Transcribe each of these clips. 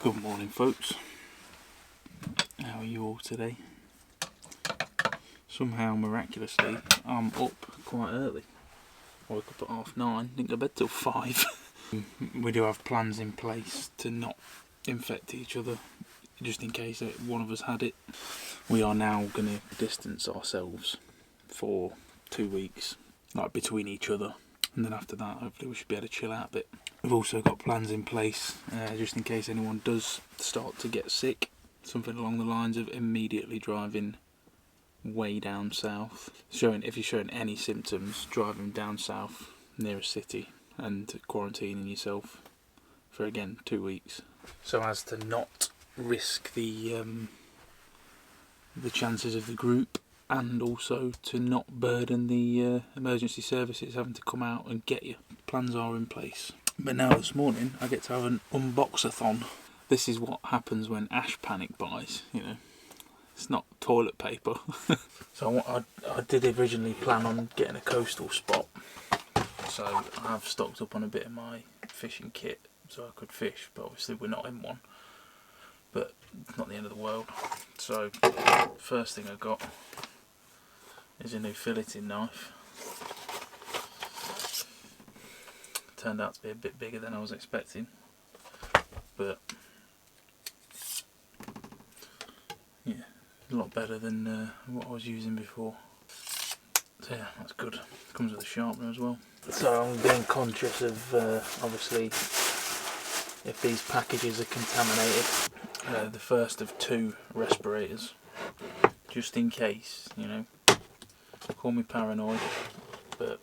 Good morning, folks. How are you all today? Somehow, miraculously, I'm up quite early. I woke up at 9:30, didn't go to bed till 5. We do have plans in place to not infect each other, just in case one of us had it. We are now going to distance ourselves for 2 weeks, like between each other, and then after that, hopefully, we should be able to chill out a bit. We've also got plans in place just in case anyone does start to get sick. Something along the lines of immediately driving way down south. If you're showing any symptoms, driving down south near a city and quarantining yourself for, again, 2 weeks. So as to not risk the chances of the group, and also to not burden the emergency services having to come out and get you. Plans are in place. But now this morning I get to have an unbox-a-thon. This is what happens when Ash panic buys, you know. It's not toilet paper. So I did originally plan on getting a coastal spot. So I have stocked up on a bit of my fishing kit so I could fish, but obviously we're not in one. But it's not the end of the world. So first thing I got is a new filleting knife. Turned out to be a bit bigger than I was expecting, but yeah, a lot better than what I was using before. So yeah, that's good. Comes with a sharpener as well. So I'm being conscious of obviously if these packages are contaminated. The first of 2 respirators, just in case, you know. Call me paranoid, but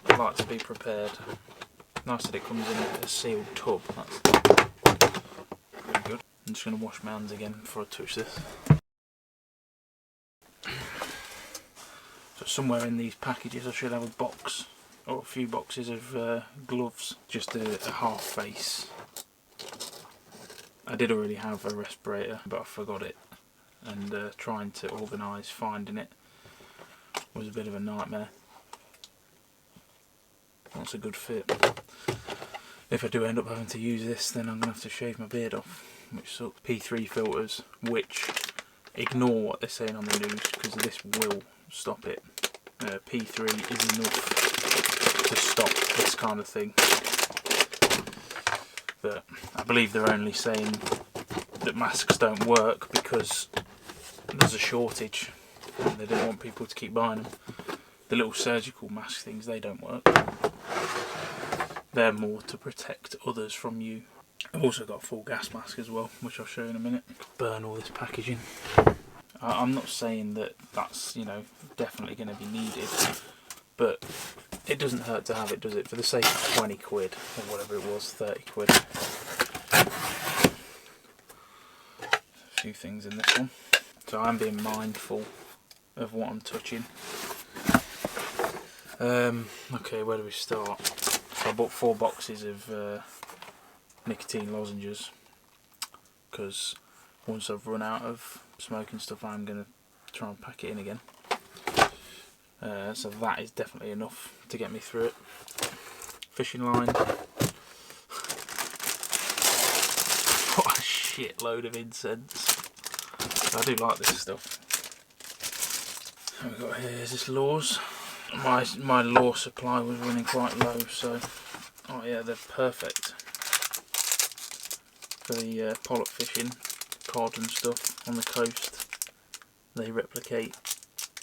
I like to be prepared. Nice that it comes in a sealed tub. That's really good. I'm just going to wash my hands again before I touch this. So somewhere in these packages I should have a box, or a few boxes of gloves. Just a half face. I did already have a respirator, but I forgot it. And trying to organise finding it was a bit of a nightmare. That's a good fit. If I do end up having to use this, then I'm going to have to shave my beard off, which sucks. P3 filters, which ignore what they're saying on the news, because this will stop it. P3 is enough to stop this kind of thing. But I believe they're only saying that masks don't work because there's a shortage and they don't want people to keep buying them. The little surgical mask things, they don't work. They're more to protect others from you. I've also got a full gas mask as well, which I'll show you in a minute. Burn all this packaging. I'm not saying that that's, you know, definitely going to be needed, but it doesn't hurt to have it, does it? For the sake of 20 quid, or whatever it was, 30 quid. A few things in this one. So I'm being mindful of what I'm touching. Okay, where do we start? So I bought 4 boxes of nicotine lozenges, because once I've run out of smoking stuff I'm going to try and pack it in again. So that is definitely enough to get me through it. Fishing line. What a shitload of incense. I do like this stuff. What we've got here is this Law's. My Law supply was running quite low, so oh yeah, they're perfect for the pollock fishing, cod and stuff on the coast. They replicate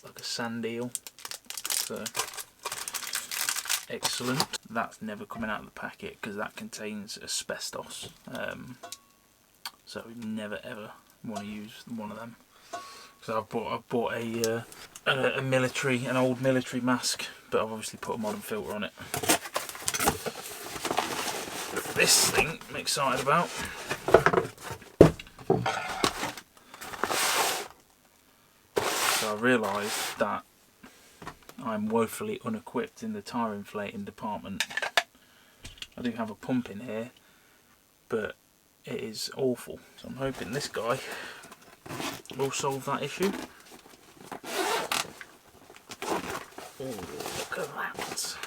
like a sand eel, so excellent. That's never coming out of the packet because that contains asbestos, so we never ever want to use one of them. So I've bought an old military mask, but I've obviously put a modern filter on it. But this thing I'm excited about. So I realised that I'm woefully unequipped in the tyre inflating department. I do have a pump in here, but it is awful. So I'm hoping this guy will solve that issue. Oh, look at that.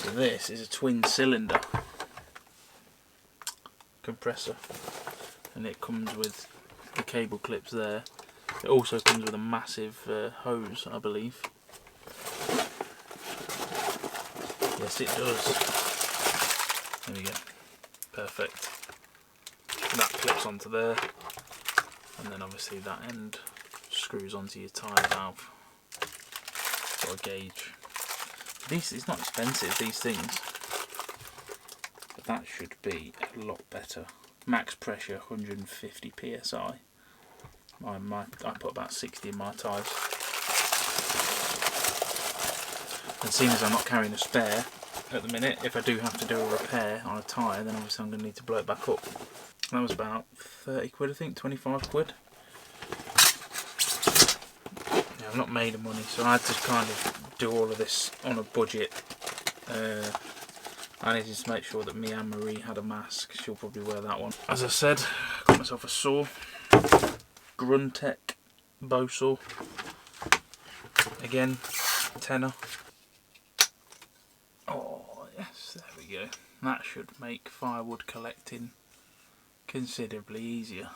So this is a twin cylinder compressor, and it comes with the cable clips there. It also comes with a massive hose, I believe. Yes, it does. There we go. Perfect. That clips onto there, and then obviously that end screws onto your tyre valve. Got a gauge. It's not expensive, these things. But that should be a lot better. Max pressure 150 psi. I put about 60 in my tyres. And seeing as I'm not carrying a spare at the minute, if I do have to do a repair on a tyre, then obviously I'm going to need to blow it back up. That was about 30 quid, I think, 25 quid. Yeah, I've not made the money, so I had to kind of do all of this on a budget. I needed to make sure that me and Marie had a mask. She'll probably wear that one. As I said, got myself a saw. Gruntech bow saw. Again, tenner. Oh yes, there we go. That should make firewood collecting considerably easier.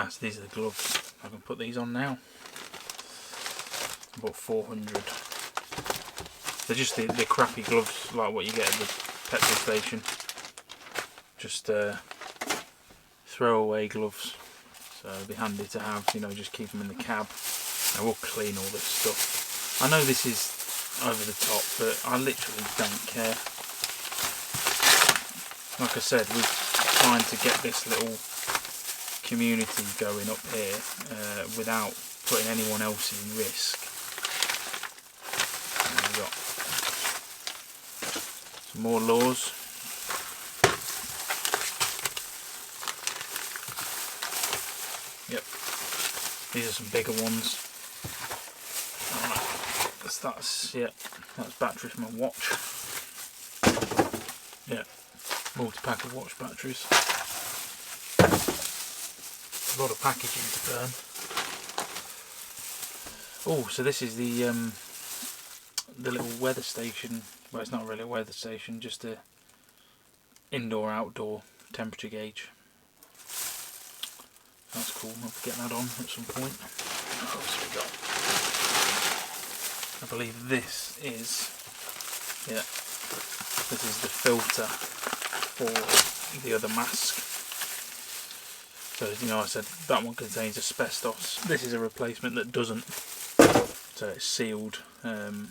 So these are the gloves. I can put these on now. About 400. They're just the crappy gloves like what you get at the petrol station. Just throwaway gloves. So it'd be handy to have, you know, just keep them in the cab. And we'll clean all this stuff. I know this is over the top, but I literally don't care. Like I said, we're trying to get this little community going up here without putting anyone else in risk. And we've got some more laws. Yep, these are some bigger ones. That's batteries from my watch. Yeah, multi-pack of watch batteries. A lot of packaging to burn. Oh, so this is the little weather station. Well, it's not really a weather station, just a indoor-outdoor temperature gauge. That's cool. I'll get that on at some point. What else have we got? I believe this is, yeah, this is the filter for the other mask. So, you know, I said that one contains asbestos. This is a replacement that doesn't. So it's sealed. Yeah,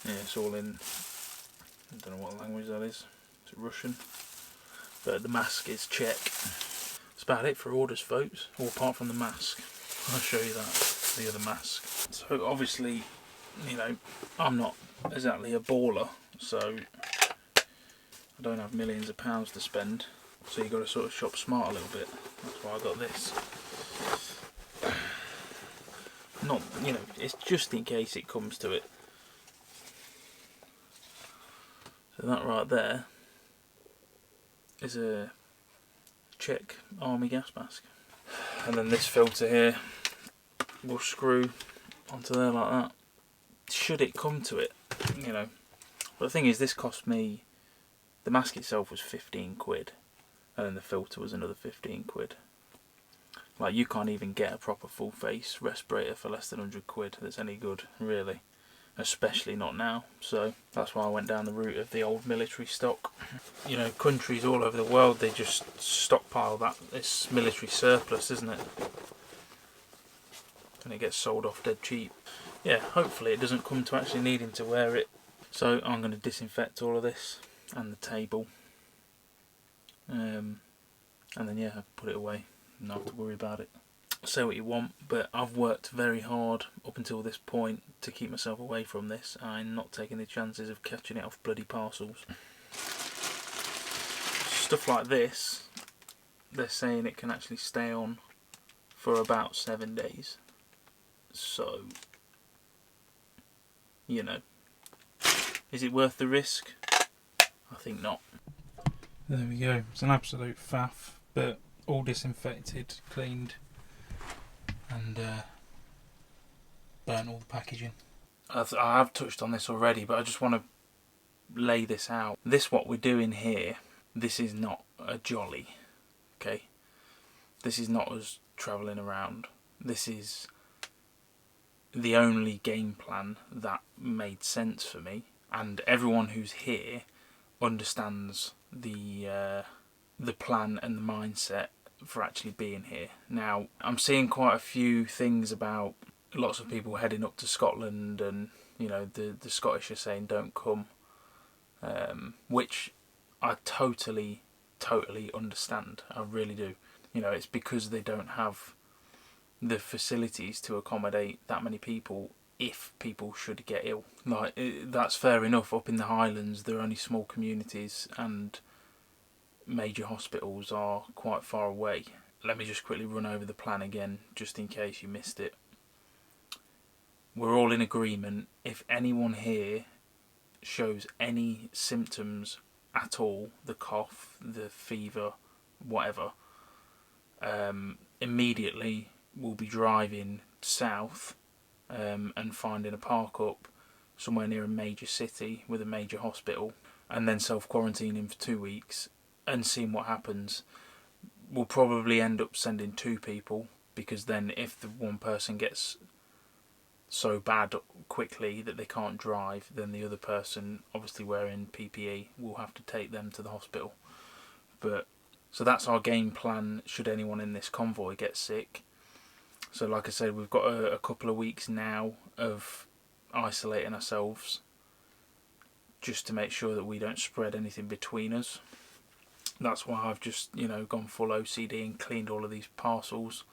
it's all in, I don't know what language that is. It's Russian. But the mask is Czech. That's about it for orders, folks. All apart from the mask. I'll show you that, the other mask. So obviously, you know, I'm not exactly a baller, so I don't have millions of pounds to spend. So you've got to sort of shop smart a little bit. That's why I got this. Not, you know, it's just in case it comes to it. So that right there is a Czech army gas mask. And then this filter here will screw onto there like that. Should it come to it, you know. But the thing is, this cost me, the mask itself was 15 quid. And then the filter was another 15 quid. Like, you can't even get a proper full face respirator for less than 100 quid that's any good, really. Especially not now. So that's why I went down the route of the old military stock. You know, countries all over the world, they just stockpile this military surplus, isn't it? And it gets sold off dead cheap. Yeah, hopefully it doesn't come to actually needing to wear it. So I'm going to disinfect all of this and the table. And then, yeah, I can put it away and not have to worry about it. Say what you want, but I've worked very hard up until this point to keep myself away from this. I'm not taking the chances of catching it off bloody parcels. Stuff like this, they're saying it can actually stay on for about 7 days. So, you know, is it worth the risk? I think not. There we go. It's an absolute faff, but all disinfected, cleaned. and burnt all the packaging. I have touched on this already, but I just want to lay this out. What we're doing here, this is not a jolly, okay? This is not us travelling around. This is the only game plan that made sense for me, and everyone who's here understands the plan and the mindset for actually being here. Now, I'm seeing quite a few things about lots of people heading up to Scotland, and you know, the Scottish are saying don't come, which I totally understand. I really do. You know, it's because they don't have the facilities to accommodate that many people if people should get ill. Like, that's fair enough. Up in the Highlands there are only small communities and major hospitals are quite far away. Let me just quickly run over the plan again, just in case you missed it. We're all in agreement. If anyone here shows any symptoms at all, the cough, the fever, whatever, immediately we'll be driving south and finding a park up somewhere near a major city with a major hospital, and then self-quarantining for 2 weeks and seeing what happens. We'll probably end up sending 2 people, because then if the one person gets so bad quickly that they can't drive, then the other person, obviously wearing PPE, will have to take them to the hospital. But so that's our game plan should anyone in this convoy get sick. So like I said, we've got a couple of weeks now of isolating ourselves, just to make sure that we don't spread anything between us. That's why I've just, you know, gone full OCD and cleaned all of these parcels.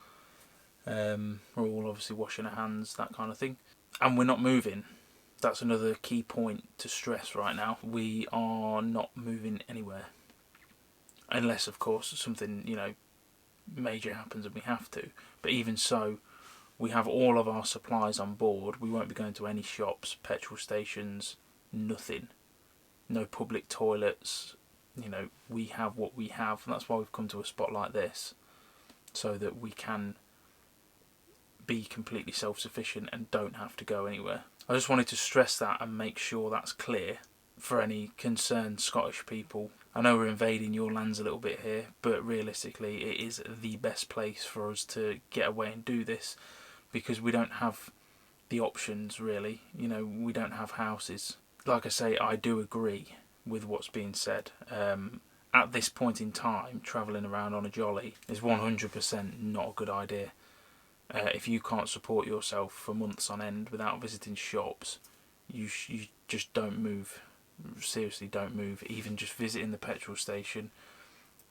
We're all obviously washing our hands, that kind of thing. And we're not moving. That's another key point to stress right now. We are not moving anywhere. Unless, of course, something, you know, major happens and we have to. But even so, we have all of our supplies on board. We won't be going to any shops, petrol stations, nothing. No public toilets. You know, we have what we have. And that's why we've come to a spot like this, so that we can be completely self-sufficient and don't have to go anywhere. I just wanted to stress that and make sure that's clear for any concerned Scottish people. I know we're invading your lands a little bit here, but realistically it is the best place for us to get away and do this, because we don't have the options really. You know, we don't have houses. Like I say, I do agree with what's being said. At this point in time, travelling around on a jolly is 100% not a good idea. If you can't support yourself for months on end without visiting shops, you just don't move. Seriously, don't move. Even just visiting the petrol station,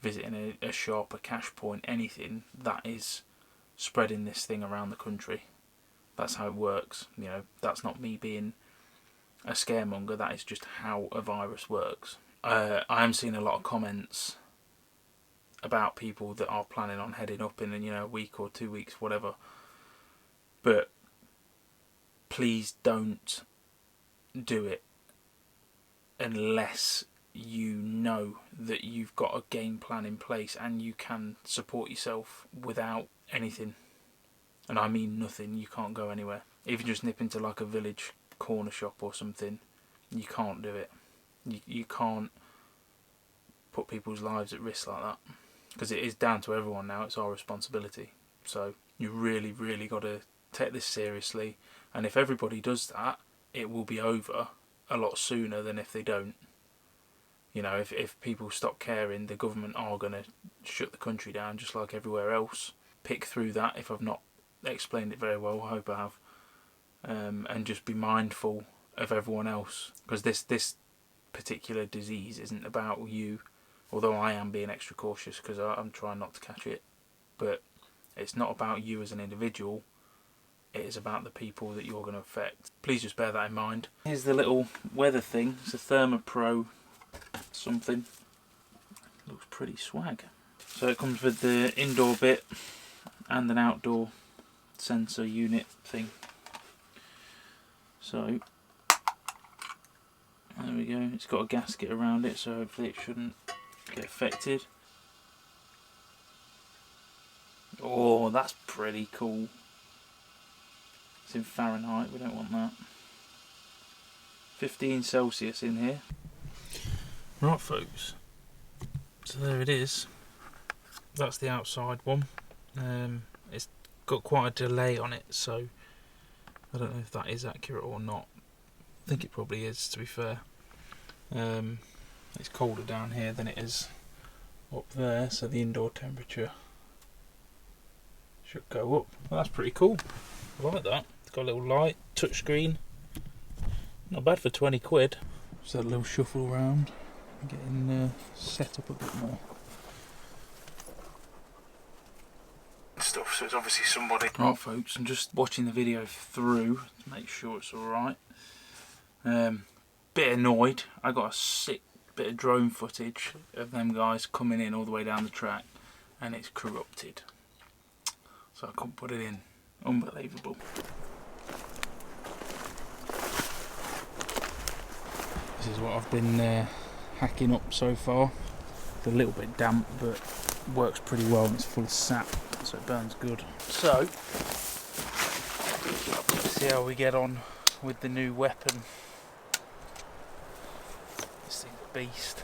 visiting a shop, a cash point, anything, that is spreading this thing around the country. That's how it works. You know, that's not me being a scaremonger, that is just how a virus works. I am seeing a lot of comments about people that are planning on heading up in, you know, a week or 2 weeks, whatever. But please don't do it unless you know that you've got a game plan in place and you can support yourself without anything. And I mean nothing. You can't go anywhere. Even just nip into like a village corner shop or something, you can't do it. You can't put people's lives at risk like that, because it is down to everyone now. It's our responsibility. So you really got to take this seriously, and if everybody does that, it will be over a lot sooner than if they don't. You know, if people stop caring, the government are going to shut the country down just like everywhere else. Pick through that. If I've not explained it very well, I hope I have. And just be mindful of everyone else, because this particular disease isn't about you, although I am being extra cautious because I'm trying not to catch it. But it's not about you as an individual, it is about the people that you're going to affect. Please just bear that in mind. Here's the little weather thing. It's a Therma Pro something. Looks pretty swag. So it comes with the indoor bit and an outdoor sensor unit thing. So there we go. It's got a gasket around it, so hopefully it shouldn't get affected. Oh, that's pretty cool. It's in Fahrenheit, we don't want that. 15 Celsius in here. Right folks, so there it is. That's the outside one. It's got quite a delay on it, so I don't know if that is accurate or not. I think it probably is, to be fair. It's colder down here than it is up there, so the indoor temperature should go up. Well, that's pretty cool. I like that. It's got a little light, touchscreen. Not bad for 20 quid. Just a little shuffle around, getting set up a bit more. Stuff, so it's obviously somebody. Right folks, I'm just watching the video through to make sure it's alright. Bit annoyed. I got a sick bit of drone footage of them guys coming in all the way down the track and it's corrupted, so I couldn't put it in. Unbelievable. This is what I've been hacking up so far. It's a little bit damp but works pretty well and it's full of sap, so it burns good. So let's see how we get on with the new weapon. This thing's a beast.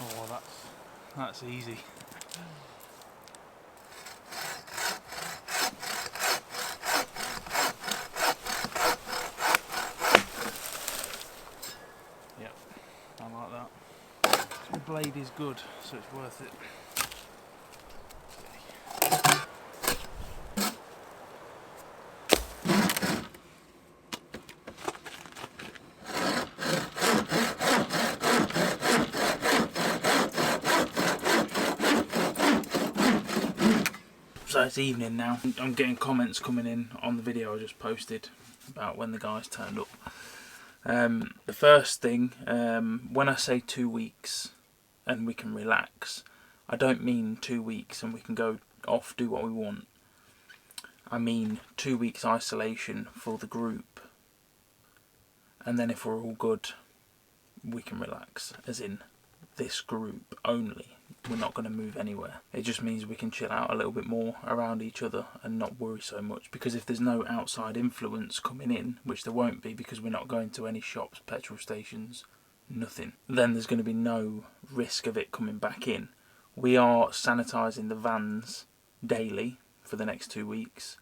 Oh, that's easy. Yep, I like that. The blade is good, so it's worth it. So it's evening now. I'm getting comments coming in on the video I just posted about when the guys turned up. The first thing, when I say 2 weeks and we can relax, I don't mean 2 weeks and we can go off, do what we want. I mean 2 weeks isolation for the group, and then if we're all good, we can relax, as in this group only. We're not going to move anywhere. It just means we can chill out a little bit more around each other and not worry so much, because if there's no outside influence coming in, which there won't be because we're not going to any shops, petrol stations, nothing, then there's going to be no risk of it coming back in. We are sanitising the vans daily for the next 2 weeks.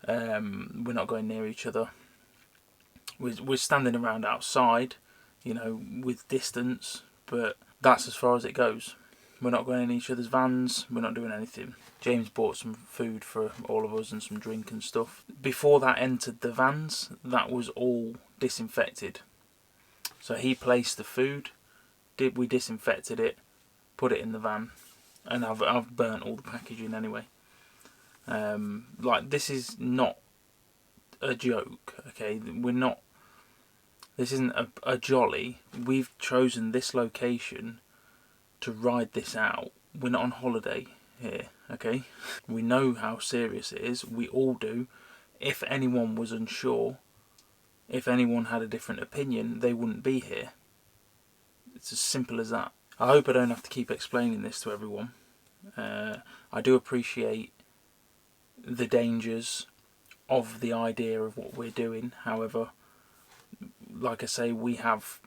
We're not going near each other. We're standing around outside, you know, with distance, but that's as far as it goes. We're not going in each other's vans, we're not doing anything. James bought some food for all of us and some drink and stuff. Before that entered the vans, that was all disinfected. So he placed the food, we disinfected it, put it in the van, and I've burnt all the packaging anyway. Like, this is not a joke, okay? This isn't a jolly. We've chosen this location to ride this out. We're not on holiday here, okay? We know how serious it is. We all do. If anyone was unsure, if anyone had a different opinion, they wouldn't be here. It's as simple as that. I hope I don't have to keep explaining this to everyone. I do appreciate the dangers of the idea of what we're doing. However, like I say, we have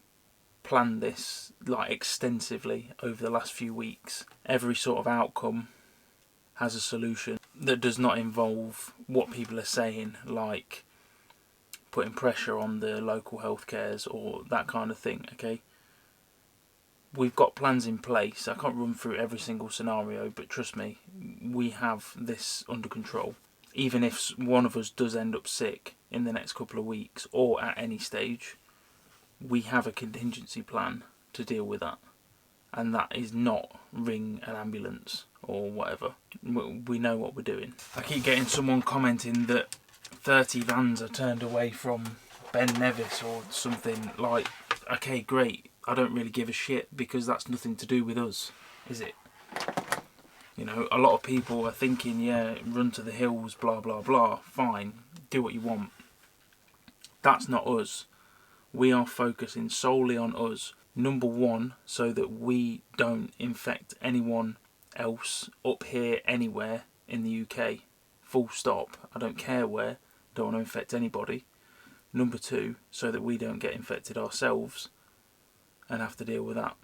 planned this like extensively over the last few weeks. Every sort of outcome has a solution that does not involve what people are saying, like putting pressure on the local healthcares or that kind of thing, okay? We've got plans in place. I can't run through every single scenario, but trust me, we have this under control. Even if one of us does end up sick in the next couple of weeks or at any stage, we have a contingency plan to deal with that. And that is not ring an ambulance or whatever. We know what we're doing. I keep getting someone commenting that 30 vans are turned away from Ben Nevis or something. Like, okay, great. I don't really give a shit, because that's nothing to do with us, is it? You know, a lot of people are thinking, yeah, run to the hills, blah, blah, blah. Fine, do what you want. That's not us. We are focusing solely on us. Number one, so that we don't infect anyone else up here anywhere in the UK. Full stop. I don't care where. Don't want to infect anybody. Number two, so that we don't get infected ourselves and have to deal with that.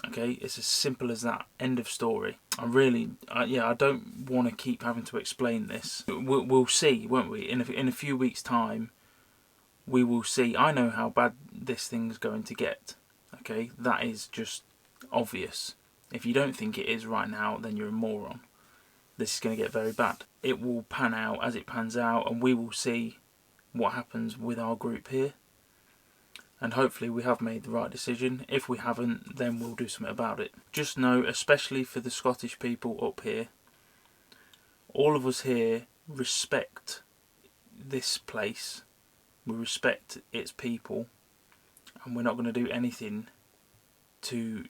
Okay, it's as simple as that. End of story. I don't want to keep having to explain this. We'll see, won't we? In a few weeks' time, we will see. I know how bad this thing's going to get. Okay, that is just obvious. If you don't think it is right now, then you're a moron. This is going to get very bad. It will pan out as it pans out, and we will see what happens with our group here. And hopefully we have made the right decision. If we haven't, then we'll do something about it. Just know, especially for the Scottish people up here, all of us here respect this place. We respect its people, and we're not going to do anything to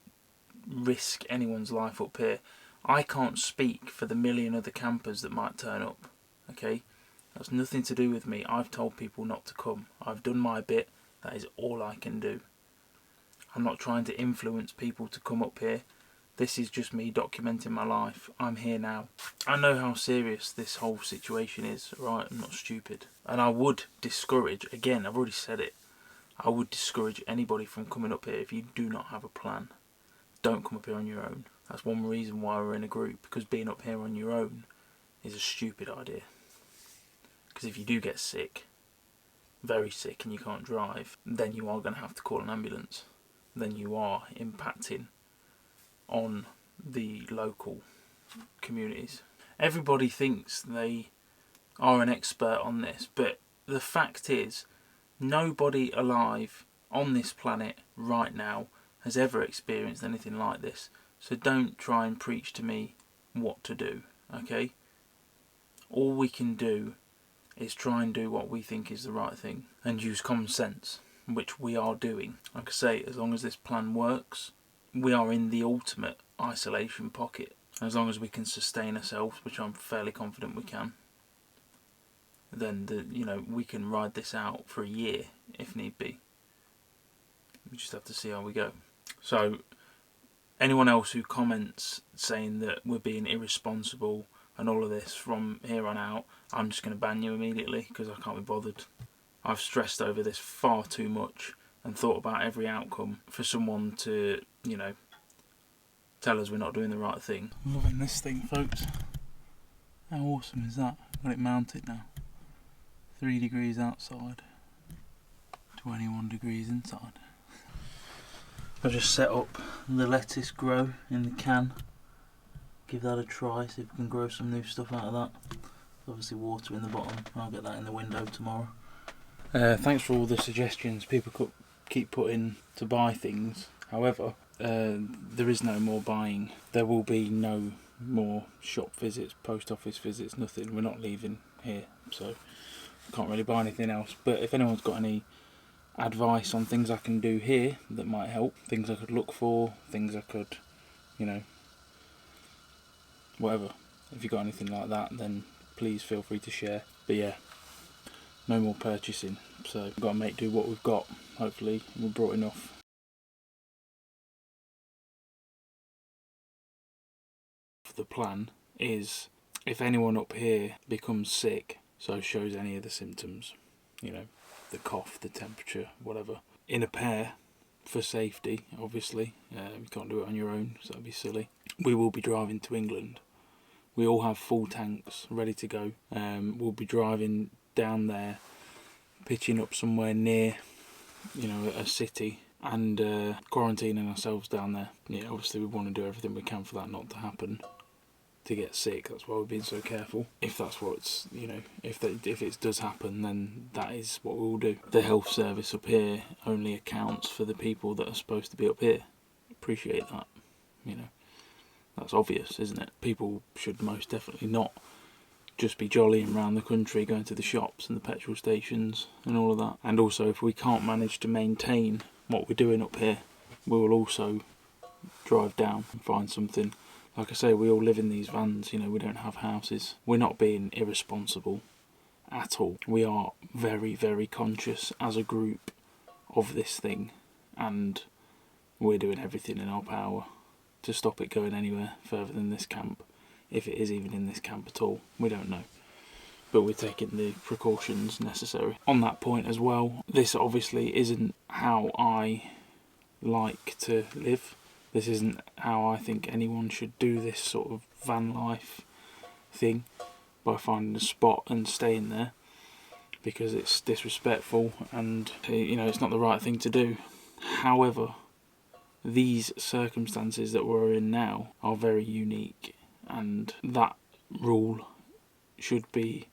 risk anyone's life up here. I can't speak for the million other campers that might turn up. Okay, that's nothing to do with me. I've told people not to come. I've done my bit. That is all I can do. I'm not trying to influence people to come up here. This is just me documenting my life. I'm here now. I know how serious this whole situation is, right? I'm not stupid. And I would discourage, again, I've already said it, I would discourage anybody from coming up here if you do not have a plan. Don't come up here on your own. That's one reason why we're in a group, because being up here on your own is a stupid idea. Because if you do get sick, very sick, and you can't drive, then you are going to have to call an ambulance. Then you are impacting on the local communities. Everybody thinks they are an expert on this, but the fact is, nobody alive on this planet right now has ever experienced anything like this. So don't try and preach to me what to do, okay? All we can do is try and do what we think is the right thing and use common sense, which we are doing. Like I say, as long as this plan works, we are in the ultimate isolation pocket. As long as we can sustain ourselves, which I'm fairly confident we can, then we can ride this out for a year if need be. We just have to see how we go. So anyone else who comments saying that we're being irresponsible and all of this from here on out, I'm just going to ban you immediately because I can't be bothered. I've stressed over this far too much and thought about every outcome for someone to, tell us we're not doing the right thing. I'm loving this thing, folks. How awesome is that? I've got it mounted now. 3 degrees outside, 21 degrees inside. I've just set up the lettuce grow in the can. Give that a try, see if we can grow some new stuff out of that. Obviously water in the bottom, I'll get that in the window tomorrow. Thanks for all the suggestions people keep putting to buy things. However, there is no more buying. There will be no more shop visits, post office visits, nothing. We're not leaving here, so I can't really buy anything else. But if anyone's got any advice on things I can do here that might help, things I could look for, things I could, whatever. If you've got anything like that, then please feel free to share. But yeah, no more purchasing. So we've got to make do what we've got. Hopefully we brought enough. The plan is if anyone up here becomes sick, so shows any of the symptoms, the cough, the temperature, whatever, in a pair, for safety, obviously, you can't do it on your own, so that'd be silly. We will be driving to England. We all have full tanks ready to go. We'll be driving down there, pitching up somewhere near, a city, and quarantining ourselves down there. Yeah, obviously we want to do everything we can for that not to happen, to get sick. That's why we're being so careful. If that's what's, if it does happen, then that is what we'll do. The health service up here only accounts for the people that are supposed to be up here. Appreciate that, That's obvious, isn't it? People should most definitely not just be jollying around the country, going to the shops and the petrol stations and all of that. And also, if we can't manage to maintain what we're doing up here, we will also drive down and find something. Like I say, we all live in these vans, we don't have houses. We're not being irresponsible at all. We are very, very conscious as a group of this thing, and we're doing everything in our power to stop it going anywhere further than this camp. If it is even in this camp at all, we don't know. But we're taking the precautions necessary. On that point as well, this obviously isn't how I like to live. This isn't how I think anyone should do this sort of van life thing, by finding a spot and staying there, because it's disrespectful and, you know, it's not the right thing to do. However, these circumstances that we're in now are very unique, and that rule should be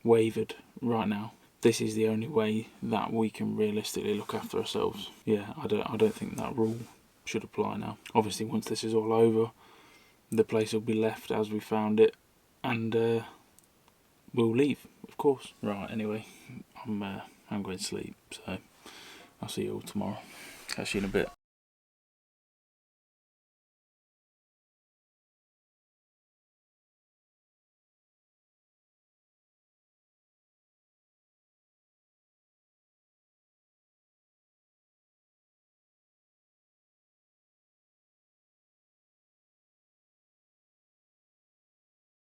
wavered right now. This is the only way that we can realistically look after ourselves. Yeah, I don't think that rule should apply now. Obviously, once this is all over, the place will be left as we found it, and we'll leave, of course. Right, anyway, I'm going to sleep, so I'll see you all tomorrow. Catch you in a bit.